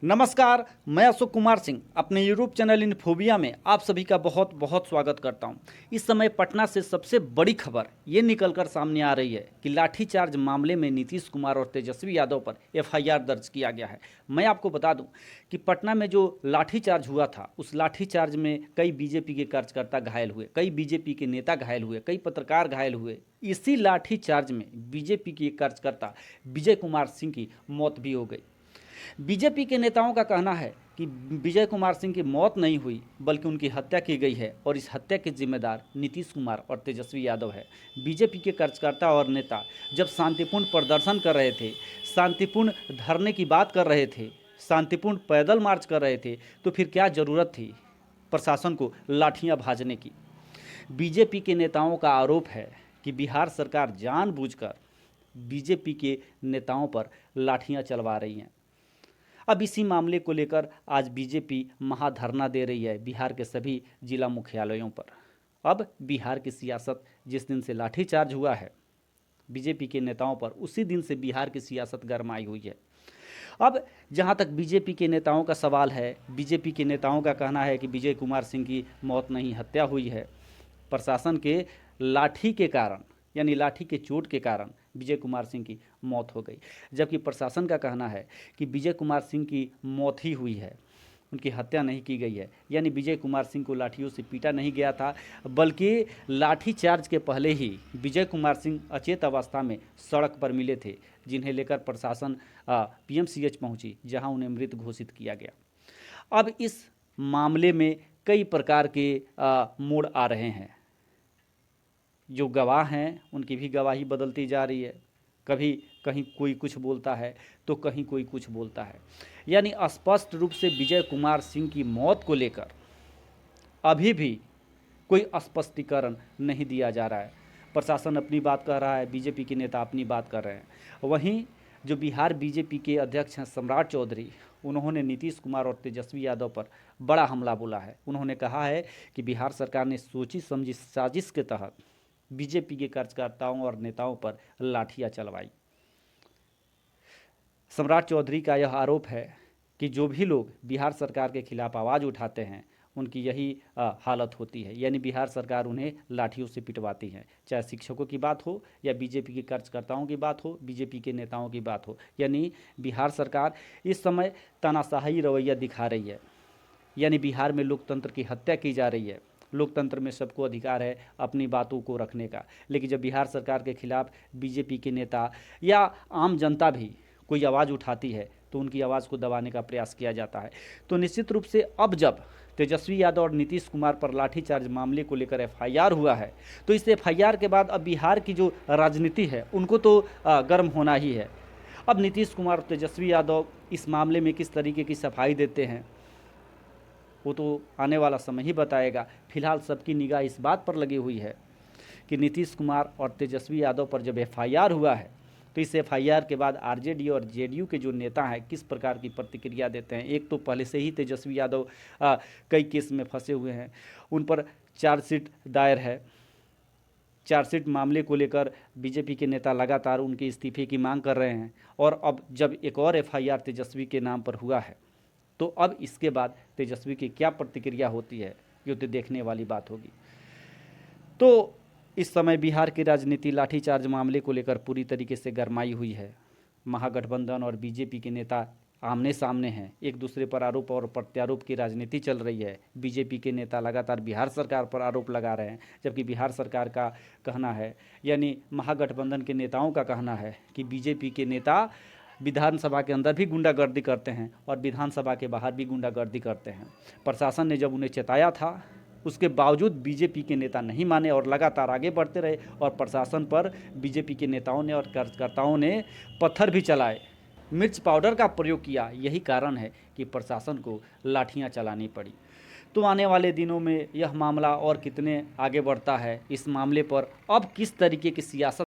नमस्कार, मैं अशोक कुमार सिंह अपने यूट्यूब चैनल इन्फोबिया में आप सभी का बहुत बहुत स्वागत करता हूं। इस समय पटना से सबसे बड़ी खबर ये निकलकर सामने आ रही है कि लाठीचार्ज मामले में नीतीश कुमार और तेजस्वी यादव पर एफआईआर दर्ज किया गया है। मैं आपको बता दूं कि पटना में जो लाठीचार्ज हुआ था, उस लाठीचार्ज में कई बीजेपी के कार्यकर्ता घायल हुए, कई बीजेपी के नेता घायल हुए, कई पत्रकार घायल हुए। इसी लाठीचार्ज में बीजेपी के कार्यकर्ता विजय कुमार सिंह की मौत भी हो गई। बीजेपी के नेताओं का कहना है कि विजय कुमार सिंह की मौत नहीं हुई बल्कि उनकी हत्या की गई है और इस हत्या के जिम्मेदार नीतीश कुमार और तेजस्वी यादव है। बीजेपी के कार्यकर्ता और नेता जब शांतिपूर्ण प्रदर्शन कर रहे थे, शांतिपूर्ण धरने की बात कर रहे थे, शांतिपूर्ण पैदल मार्च कर रहे थे, तो फिर क्या ज़रूरत थी प्रशासन को लाठियाँ भाजने की। बीजेपी के नेताओं का आरोप है कि बिहार सरकार जानबूझकर बीजेपी के नेताओं पर लाठियाँ चलवा रही हैं। अब इसी मामले को लेकर आज बीजेपी महाधरना दे रही है बिहार के सभी जिला मुख्यालयों पर। अब बिहार की सियासत जिस दिन से लाठीचार्ज हुआ है बीजेपी के नेताओं पर, उसी दिन से बिहार की सियासत गरमाई हुई है। अब जहां तक बीजेपी के नेताओं का सवाल है, बीजेपी के नेताओं का कहना है कि विजय कुमार सिंह की मौत नहीं, हत्या हुई है। प्रशासन के लाठी के कारण, यानी लाठी के चोट के कारण विजय कुमार सिंह की मौत हो गई, जबकि प्रशासन का कहना है कि विजय कुमार सिंह की मौत ही हुई है, उनकी हत्या नहीं की गई है। यानी विजय कुमार सिंह को लाठियों से पीटा नहीं गया था, बल्कि लाठी चार्ज के पहले ही विजय कुमार सिंह अचेत अवस्था में सड़क पर मिले थे, जिन्हें लेकर प्रशासन पीएमसीएच पहुंची, जहां उन्हें मृत घोषित किया गया। अब इस मामले में कई प्रकार के मोड़ आ रहे हैं। जो गवाह हैं उनकी भी गवाही बदलती जा रही है। कभी कहीं कोई कुछ बोलता है तो कहीं कोई कुछ बोलता है। यानी स्पष्ट रूप से विजय कुमार सिंह की मौत को लेकर अभी भी कोई स्पष्टीकरण नहीं दिया जा रहा है। प्रशासन अपनी बात कह रहा है, बीजेपी के नेता अपनी बात कर रहे हैं। वहीं जो बिहार बीजेपी के अध्यक्ष हैं सम्राट चौधरी, उन्होंने नीतीश कुमार और तेजस्वी यादव पर बड़ा हमला बोला है। उन्होंने कहा है कि बिहार सरकार ने सोची समझी साजिश के तहत बीजेपी के कार्यकर्ताओं और नेताओं पर लाठियां चलवाई। सम्राट चौधरी का यह आरोप है कि जो भी लोग बिहार सरकार के खिलाफ आवाज़ उठाते हैं उनकी यही हालत होती है, यानी बिहार सरकार उन्हें लाठियों से पिटवाती है। चाहे शिक्षकों की बात हो या बीजेपी के कार्यकर्ताओं की बात हो, बीजेपी के नेताओं की बात हो, यानी बिहार सरकार इस समय तानाशाही रवैया दिखा रही है। यानी बिहार में लोकतंत्र की हत्या की जा रही है। लोकतंत्र में सबको अधिकार है अपनी बातों को रखने का, लेकिन जब बिहार सरकार के खिलाफ बीजेपी के नेता या आम जनता भी कोई आवाज़ उठाती है तो उनकी आवाज़ को दबाने का प्रयास किया जाता है। तो निश्चित रूप से अब जब तेजस्वी यादव और नीतीश कुमार पर लाठीचार्ज मामले को लेकर एफआईआर हुआ है, तो इस एफआईआर के बाद अब बिहार की जो राजनीति है उनको तो गर्म होना ही है। अब नीतीश कुमार और तेजस्वी यादव इस मामले में किस तरीके की सफाई देते हैं वो तो आने वाला समय ही बताएगा। फिलहाल सबकी निगाह इस बात पर लगी हुई है कि नीतीश कुमार और तेजस्वी यादव पर जब एफआईआर हुआ है तो इस एफआईआर के बाद आरजेडी और जेडीयू के जो नेता हैं किस प्रकार की प्रतिक्रिया देते हैं। एक तो पहले से ही तेजस्वी यादव कई केस में फंसे हुए हैं, उन पर चार्जशीट दायर है। चार्जशीट मामले को लेकर बीजेपी के नेता लगातार उनके इस्तीफे की मांग कर रहे हैं, और अब जब एक और एफआईआर तेजस्वी के नाम पर हुआ है तो अब इसके बाद तेजस्वी की क्या प्रतिक्रिया होती है ये तो देखने वाली बात होगी। तो इस समय बिहार की राजनीति लाठीचार्ज मामले को लेकर पूरी तरीके से गरमाई हुई है। महागठबंधन और बीजेपी के नेता आमने सामने हैं, एक दूसरे पर आरोप और प्रत्यारोप की राजनीति चल रही है। बीजेपी के नेता लगातार बिहार सरकार पर आरोप लगा रहे हैं, जबकि बिहार सरकार का कहना है, यानी महागठबंधन के नेताओं का कहना है कि बीजेपी के नेता विधानसभा के अंदर भी गुंडागर्दी करते हैं और विधानसभा के बाहर भी गुंडागर्दी करते हैं। प्रशासन ने जब उन्हें चेताया था उसके बावजूद बीजेपी के नेता नहीं माने और लगातार आगे बढ़ते रहे, और प्रशासन पर बीजेपी के नेताओं ने और कार्यकर्ताओं ने पत्थर भी चलाए, मिर्च पाउडर का प्रयोग किया। यही कारण है कि प्रशासन को लाठियां चलानी पड़ी। तो आने वाले दिनों में यह मामला और कितने आगे बढ़ता है, इस मामले पर अब किस तरीके की सियासत